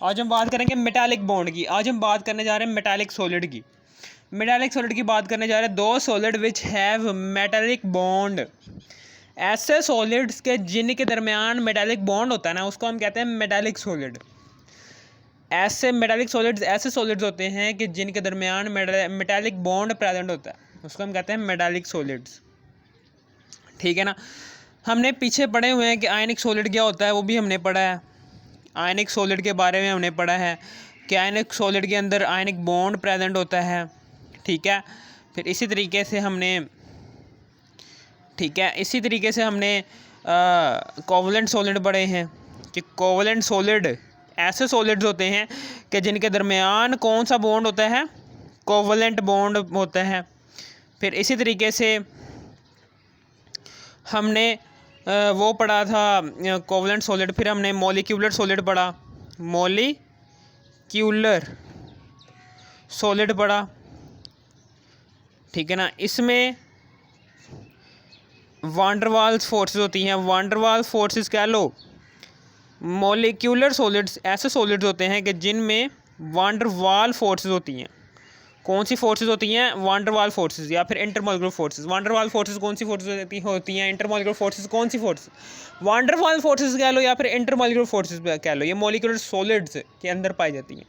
आज हम बात करेंगे मेटालिक बॉन्ड की। आज हम बात करने जा रहे हैं मेटालिक सॉलिड की। मेटालिक सॉलिड की बात करने जा रहे हैं। दो solid which have metallic bond, ऐसे सॉलिड्स के जिनके दरमियान मेटालिक बॉन्ड होता है ना, उसको हम कहते हैं मेटालिक सॉलिड। ऐसे मेटालिक सॉलिड्स ऐसे सॉलिड्स होते हैं कि जिनके दरमियान मेटालिक बॉन्ड प्रेजेंट होता है, उसको हम कहते हैं मेटालिक सॉलिड्स। ठीक है ना। हमने पीछे पढ़े हुए हैं कि आयनिक सॉलिड क्या होता है, वो भी हमने पढ़ा है। आयनिक सॉलिड के बारे में हमने पढ़ा है कि आयनिक सॉलिड के अंदर आयनिक बॉन्ड प्रेजेंट होता है। ठीक है। फिर इसी तरीके से हमने कोवलेंट सॉलिड पढ़े हैं कि कोवलेंट सॉलिड ऐसे सॉलिड्स होते हैं कि जिनके दरमियान कौन सा बॉन्ड होता है, कोवलेंट बॉन्ड होता है। फिर इसी तरीके से हमने वो पढ़ा था कोवलेंट सॉलिड। फिर हमने मॉलिक्यूलर सॉलिड पढ़ा, मॉलिक्यूलर सॉलिड पढ़ा। ठीक है ना। इसमें वांडरवाल्स फोर्सेस होती हैं। वांडरवाल्स फोर्सेस कह लो। मॉलिक्यूलर सॉलिड्स ऐसे सॉलिड्स होते हैं कि जिनमें वांडरवाल फोर्सेस होती हैं। कौन सी फोर्सेस होती हैं? वांडरवाल फोर्सेस या फिर इंटरमॉलिक्यूलर फोर्सेस। वांडरवाल फोर्सेस कौन सी फोर्सेस होती हैं? इंटरमॉलिक्यूलर फोर्सेस कौन सी फोर्सेस? वांडरवाल फोर्सेस कह लो या फिर इंटरमॉलिक्यूलर फोर्सेस कह लो, ये मॉलिक्यूलर सॉलिड्स के अंदर पाई जाती हैं।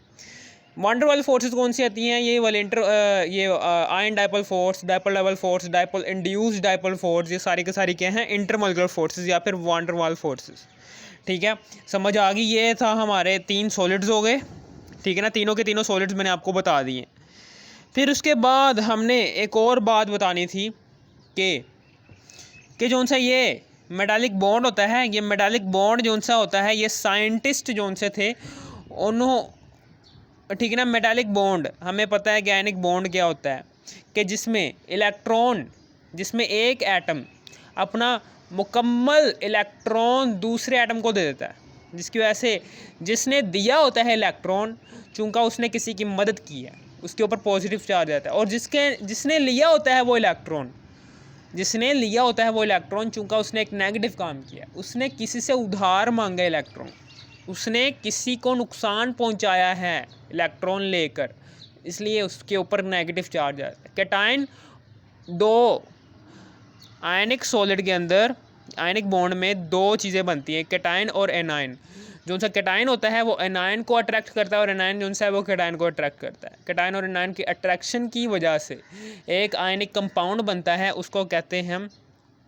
वांडरवाल फोर्सेस कौन सी आती हैं? ये वाले ion dipole force, dipole level force, dipole induced dipole force, ये सारी के सारी क्या हैं? इंटरमॉलिक्यूलर फोर्सेस या फिर वांडरवाल फोर्सेस। ठीक है, समझ आ गई। ये था हमारे 3 सॉलिड्स हो गए। ठीक है ना। तीनों के तीनों सॉलिड्स मैंने आपको बता दिए। फिर उसके बाद हमने एक और बात बतानी थी कि जौन सा ये मेटालिक बॉन्ड होता है, ये मेटालिक बॉन्ड जौन सा होता है, ये साइंटिस्ट जौन से थे उन्होंने, ठीक है ना, मेटालिक बॉन्ड हमें पता है कि आयनिक बॉन्ड क्या होता है कि जिसमें इलेक्ट्रॉन, जिसमें एक एटम अपना मुकम्मल इलेक्ट्रॉन दूसरे एटम को दे देता है, जिसकी वजह से जिसने दिया होता है इलेक्ट्रॉन, चूँकि उसने किसी की मदद की है, उसके ऊपर पॉजिटिव चार्ज आता है। और जिसने लिया होता है वो इलेक्ट्रॉन, चूँकि उसने एक नेगेटिव काम किया, उसने किसी से उधार मांगा इलेक्ट्रॉन, उसने किसी को नुकसान पहुंचाया है इलेक्ट्रॉन लेकर, इसलिए उसके ऊपर नेगेटिव चार्ज आता है। कैटायन, दो आयनिक सॉलिड के अंदर आयनिक बॉन्ड में 2 चीज़ें बनती हैं, कैटायन और एनायन। जो सा कैटायन होता है वो एनायन को अट्रैक्ट करता है और एनायन जो सा है वो कैटायन को अट्रैक्ट करता है। कैटायन और एनायन की अट्रैक्शन की वजह से एक आयनिक कंपाउंड बनता है, उसको कहते हैं हम,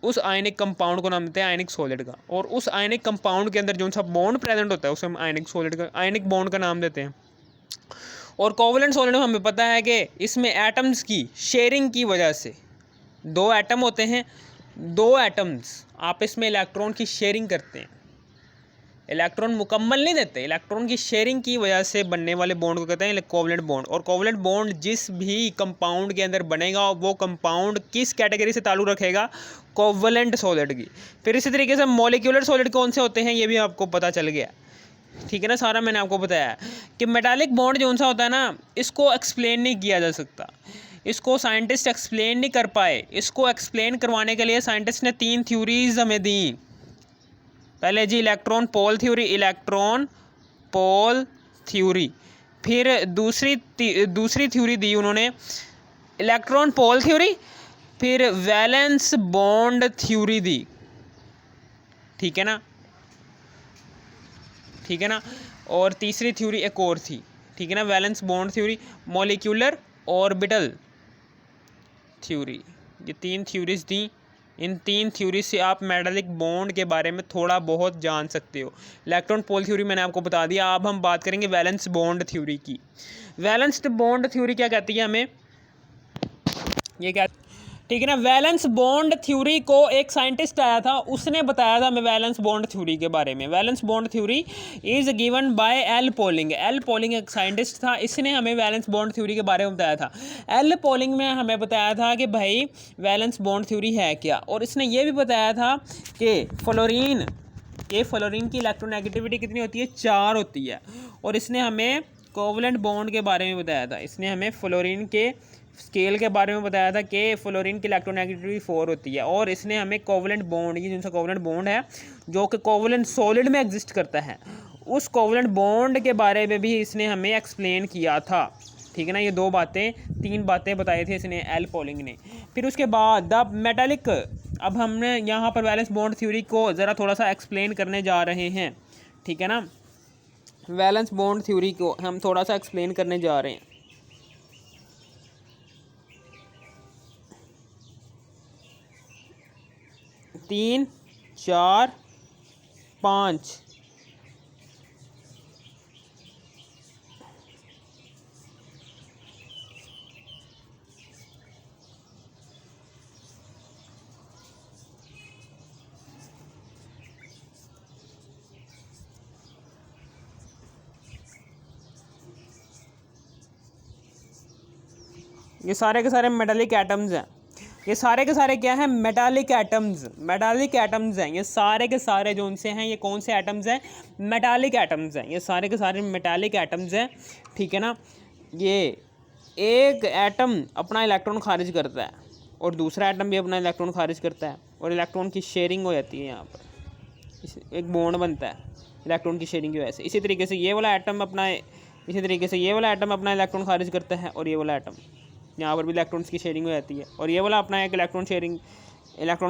उस आयनिक कंपाउंड को नाम देते हैं आयनिक सॉलिड का। और उस आयनिक कंपाउंड के अंदर जो सा बॉन्ड प्रेजेंट होता है उसे हम आयनिक सॉलिड का, आयनिक बॉन्ड का नाम देते हैं। और कोवलेंट सॉलिड में हमें पता है कि इसमें एटम्स की शेयरिंग की वजह से, 2 एटम होते हैं, 2 एटम्स आपस में इलेक्ट्रॉन की शेयरिंग करते हैं, इलेक्ट्रॉन मुकम्मल नहीं देते, इलेक्ट्रॉन की शेयरिंग की वजह से बनने वाले बॉन्ड को कहते हैं कोवलेंट बॉन्ड। और कोवलेंट बॉन्ड जिस भी कंपाउंड के अंदर बनेगा वो कंपाउंड किस कैटेगरी से ताल्लुक़ रखेगा? कोवलेंट सॉलिड की। फिर इसी तरीके से मॉलिक्यूलर सॉलिड कौन से होते हैं ये भी आपको पता चल गया। ठीक है ना, सारा मैंने आपको बताया कि मेटालिक बॉन्ड जो सा होता है ना, इसको एक्सप्लेन नहीं किया जा सकता, इसको साइंटिस्ट एक्सप्लेन नहीं कर पाए। इसको एक्सप्लेन करवाने के लिए साइंटिस्ट ने 3 थ्योरीज हमें दी। पहले जी इलेक्ट्रॉन पोल थ्योरी, फिर दूसरी थ्योरी दी उन्होंने इलेक्ट्रॉन पोल थ्योरी, फिर वैलेंस बॉन्ड थ्योरी दी। ठीक है ना। और तीसरी थ्योरी एक और थी, ठीक है ना, valence bond theory, molecular orbital theory. ये 3 थ्योरीज दी। इन 3 थ्योरी से आप मेटालिक बॉन्ड के बारे में थोड़ा बहुत जान सकते हो। इलेक्ट्रॉन पोल थ्योरी मैंने आपको बता दिया। अब हम बात करेंगे वैलेंस बॉन्ड थ्योरी की। वैलेंस बॉन्ड थ्योरी क्या कहती है हमें, ये क्या, ठीक है ना। वैलेंस बॉन्ड थ्योरी को एक साइंटिस्ट आया था, उसने बताया था हमें वैलेंस बॉन्ड थ्योरी के बारे में। Valence bond theory is given by L polling. L polling एक साइंटिस्ट था, इसने हमें वैलेंस बॉन्ड थ्योरी के बारे में बताया था। एल पोलिंग में हमें बताया था कि भाई वैलेंस बॉन्ड थ्योरी है क्या, और इसने ये भी बताया था कि फ्लोरीन की इलेक्ट्रोनेगेटिविटी कितनी होती है? 4 होती है। और इसने हमें कोवलेंट बॉन्ड के बारे में बताया था, इसने हमें फ्लोरीन के स्केल के बारे में बताया था कि फ्लोरीन की इलेक्ट्रोनेगेटिविटी 4 होती है। और इसने हमें कोवलेंट बॉन्ड, ये जिनसा कोवलेंट बॉन्ड है जो कि कोवलेंट सॉलिड में एग्जिस्ट करता है, उस कोवलेंट बॉन्ड के बारे में भी इसने हमें एक्सप्लेन किया था, ठीक है ना। ये 3 बातें बताई थी इसने, एल पॉलिंग ने। फिर उसके बाद द मेटालिक, अब हमने यहाँ पर वैलेंस बॉन्ड थ्योरी को ज़रा थोड़ा सा एक्सप्लेन करने जा रहे हैं, ठीक है ना। वैलेंस बॉन्ड थ्योरी को हम थोड़ा सा एक्सप्लेन करने जा रहे हैं। तीन, चार, 5, ये सारे के सारे मेटालिक एटम्स हैं। ये सारे के सारे क्या हैं? Metallic atoms. मेटालिक एटम्स हैं ये सारे के सारे, जो उनसे हैं ये कौन से एटम्स हैं? मेटालिक एटम्स हैं। ये सारे के सारे मेटालिक एटम्स हैं, ठीक है ना। ये एक एटम अपना इलेक्ट्रॉन खारिज करता है और दूसरा एटम भी अपना इलेक्ट्रॉन खारिज करता है, और इलेक्ट्रॉन की शेयरिंग हो जाती है। यहाँ पर एक बॉन्ड बनता है इलेक्ट्रॉन की शेयरिंग की वजह से। इसी तरीके से ये वाला एटम अपना इलेक्ट्रॉन खारिज करता है, और ये वाला एटम यहाँ पर भी इलेक्ट्रॉन्स की शेयरिंग हो जाती है, और ये वाला अपना एक इलेक्ट्रॉन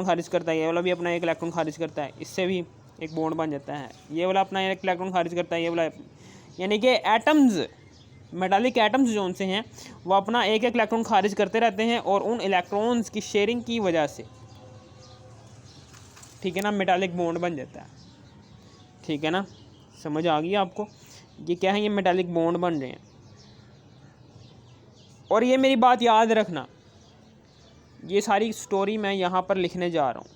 खारिज करता है, ये वाला भी अपना एक इलेक्ट्रॉन खारिज करता है, इससे भी एक बॉन्ड बन जाता है। ये वाला अपना एक इलेक्ट्रॉन खारिज करता है, ये वाला, यानी कि एटम्स, मेटालिक एटम्स जो उनसे हैं वो अपना एक इलेक्ट्रॉन खारिज करते रहते हैं, और उन इलेक्ट्रॉन्स की शेयरिंग की वजह से, ठीक है ना, मेटालिक बॉन्ड बन जाता है, ठीक है ना। समझ आ गई आपको? ये क्या है? ये मेटालिक बॉन्ड बन रहे हैं। और ये मेरी बात याद रखना, ये सारी स्टोरी मैं यहाँ पर लिखने जा रहा हूँ,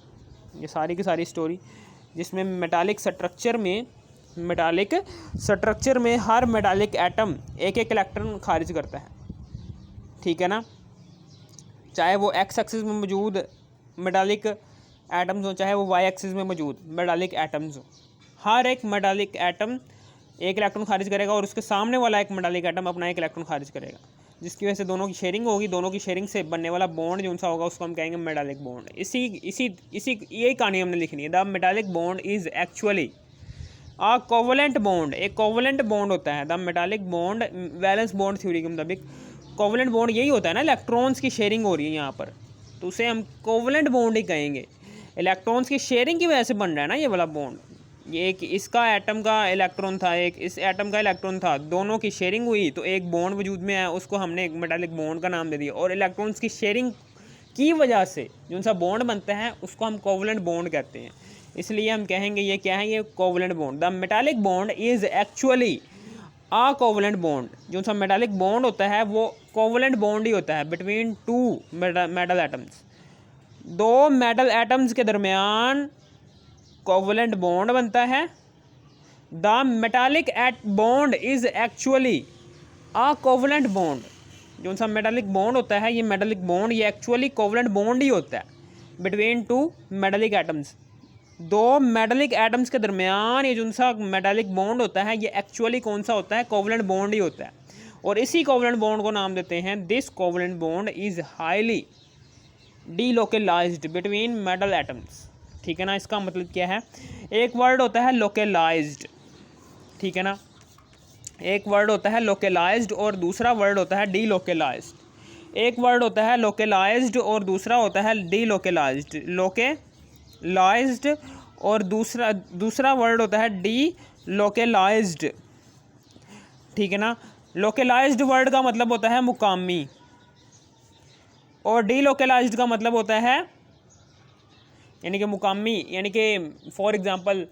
ये सारी की सारी स्टोरी जिसमें मेटालिक स्ट्रक्चर में हर मेटालिक एटम एक इलेक्ट्रॉन खारिज करता है, ठीक है ना। चाहे वो एक्स एक्सिस में मौजूद मेटालिक एटम्स हो, चाहे वो वाई एक्सिस में मौजूद मेटालिक एटम्स हो, हर एक मेटालिक एटम एक इलेक्ट्रॉन खारिज करेगा, और उसके सामने वाला एक मेटालिक एटम अपना एक इलेक्ट्रॉन खारिज करेगा, जिसकी वजह से दोनों की शेयरिंग होगी। दोनों की शेयरिंग से बनने वाला बॉन्ड जो सा होगा उसको हम कहेंगे मेटालिक बॉन्ड। इसी यही कहानी हमने लिखनी है। The metallic bond is actually a covalent bond. एक कोवलेंट बॉन्ड होता है the metallic bond. Valence bond theory के मुताबिक कोवलेंट बॉन्ड यही होता है ना, इलेक्ट्रॉन्स की शेयरिंग हो रही है यहाँ पर, तो उसे हम कोवलेंट बॉन्ड ही कहेंगे। इलेक्ट्रॉन्स की शेयरिंग की वजह से बन रहा है ना ये वाला बॉन्ड। ये एक इसका एटम का इलेक्ट्रॉन था, एक इस एटम का इलेक्ट्रॉन था, दोनों की शेयरिंग हुई तो एक बॉन्ड वजूद में आया, उसको हमने एक मेटालिक बॉन्ड का नाम दे दिया। और इलेक्ट्रॉन्स की शेयरिंग की वजह से जो सा बॉन्ड बनता है उसको हम कोवलेंट बॉन्ड कहते हैं। इसलिए हम कहेंगे ये क्या है? ये covalent bond. The metallic bond is actually a covalent bond. जो सा मेटालिक बॉन्ड होता है वो कोवलेंट बॉन्ड ही होता है बिटवीन टू मेटल एटम्स। दो मेटल एटम्स के दरमियान कोवलेंट बॉन्ड बनता है। The metallic bond is actually a covalent bond. जो सा मेटालिक बॉन्ड होता है, ये मेटालिक बॉन्ड ये एक्चुअली कोवलेंट बॉन्ड ही होता है बिटवीन टू मेटालिक एटम्स। दो मेटालिक एटम्स के दरमियान ये जो सा मेटालिक बॉन्ड होता है ये एक्चुअली कौन सा होता है? कोवलेंट बॉन्ड ही होता है। और इसी कोवलेंट बॉन्ड को नाम देते हैं, this covalent bond is highly delocalised between metal atoms, ठीक है ना। इसका मतलब क्या है? एक वर्ड होता है लोकलाइज्ड, ठीक है ना। एक वर्ड होता है लोकलाइज्ड और दूसरा वर्ड होता है डीलोकलाइज्ड। एक वर्ड होता है लोकलाइज्ड और दूसरा होता है डीलोकलाइज्ड। लोकलाइज्ड और दूसरा वर्ड होता है डीलोकलाइज्ड, ठीक है ना। लोकलाइज्ड वर्ड का मतलब होता है मुकामी, और डीलोकलाइज्ड का मतलब होता है यानी कि मुकामी, यानी कि फॉर एग्ज़ाम्पल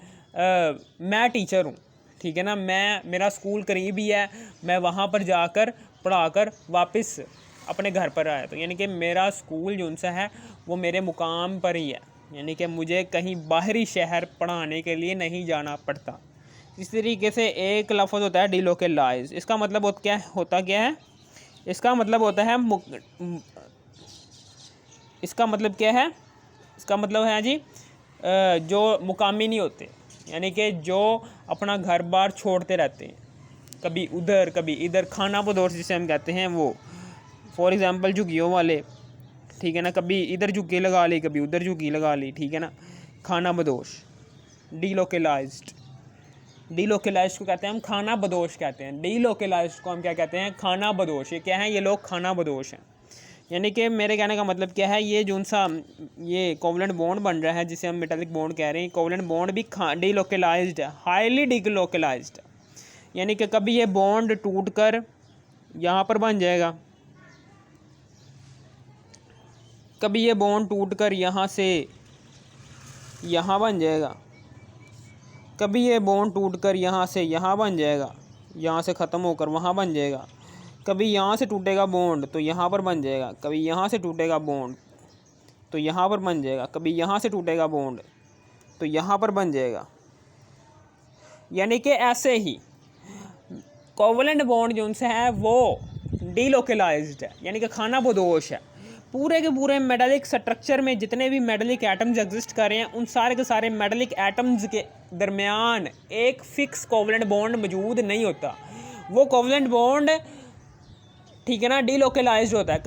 मैं टीचर हूँ, ठीक है ना। मेरा स्कूल करीब ही है, मैं वहाँ पर जाकर पढ़ाकर वापस अपने घर पर आया, तो यानी कि मेरा स्कूल जो सा है वो मेरे मुकाम पर ही है, यानी कि मुझे कहीं बाहरी शहर पढ़ाने के लिए नहीं जाना पड़ता। इस तरीके से एक लफ्ज़ होता है डीलोकलाइज। इसका मतलब होता क्या है? इसका मतलब होता है इसका मतलब क्या है? इसका मतलब है जी जो मुकामी नहीं होते, यानी कि जो अपना घर बार छोड़ते रहते हैं, कभी उधर कभी इधर, खाना बदौश जिसे हम कहते हैं वो, फॉर एग्ज़ाम्पल झुग्गियों वाले, ठीक है ना। कभी इधर झुग्गी लगा ली, कभी उधर झुग्गी लगा ली, ठीक है ना। खाना बदोश, डीलोकलाइज्ड, डीलोकलाइज्ड को कहते हैं हम खाना बदोश कहते हैं। डीलोकलाइज्ड को हम क्या कहते हैं? खाना बदोश। ये क्या है? ये लोग खाना बदोश हैं। यानी कि मेरे कहने का मतलब क्या है, ये जो सा ये कोवलेंट बॉन्ड बन रहा है जिसे हम मेटालिक बॉन्ड कह रहे हैं, कोवलेंट बॉन्ड भी डीलोकलाइज्ड है, हाईली डीलोकलाइज्ड है। यानी कि कभी ये बॉन्ड टूट कर यहाँ पर बन जाएगा, कभी ये बॉन्ड टूट कर यहाँ से यहाँ बन जाएगा, कभी ये बॉन्ड टूट कर यहाँ से यहाँ बन जाएगा, यहाँ से ख़त्म होकर वहाँ बन जाएगा। कभी यहाँ से टूटेगा बॉन्ड तो यहाँ पर बन जाएगा, कभी यहाँ से टूटेगा बॉन्ड तो यहाँ पर बन जाएगा, कभी यहाँ से टूटेगा बॉन्ड तो यहाँ पर बन जाएगा। यानी कि ऐसे ही कोवलेंट बॉन्ड जो उनसे है वो डीलोकलाइज्ड है, यानी कि खाना बदोश है। पूरे के पूरे मेटालिक स्ट्रक्चर में जितने भी मेटालिक एटम्स एग्जिस्ट कर रहे हैं उन सारे के सारे मेटालिक एटम्स के दरमियान एक फिक्स कोवलेंट बॉन्ड मौजूद नहीं होता। वो कोवलेंट बॉन्ड, ठीक है ना, डीलोकलाइज्ड होता है।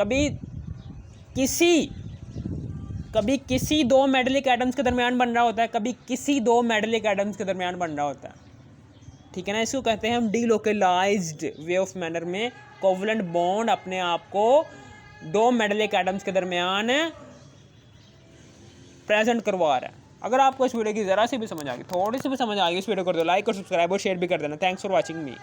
कभी किसी दो मेटालिक एटम्स के दरमियान बन रहा होता है, कभी किसी दो मेटालिक एटम्स के दरमियान बन रहा होता है, ठीक है ना। इसको कहते हैं हम डीलोकलाइज्ड वे ऑफ मैनर में कोवलेंट बॉन्ड अपने आप को दो मेटालिक एटम्स के दरमियान प्रेजेंट करवा रहा है। अगर आपको इस वीडियो की ज़रा सी भी समझ आ गई, थोड़ी सी भी समझ आ गई, इस वीडियो को कर दो लाइक और सब्सक्राइब और शेयर भी कर देना। Thanks for watching me.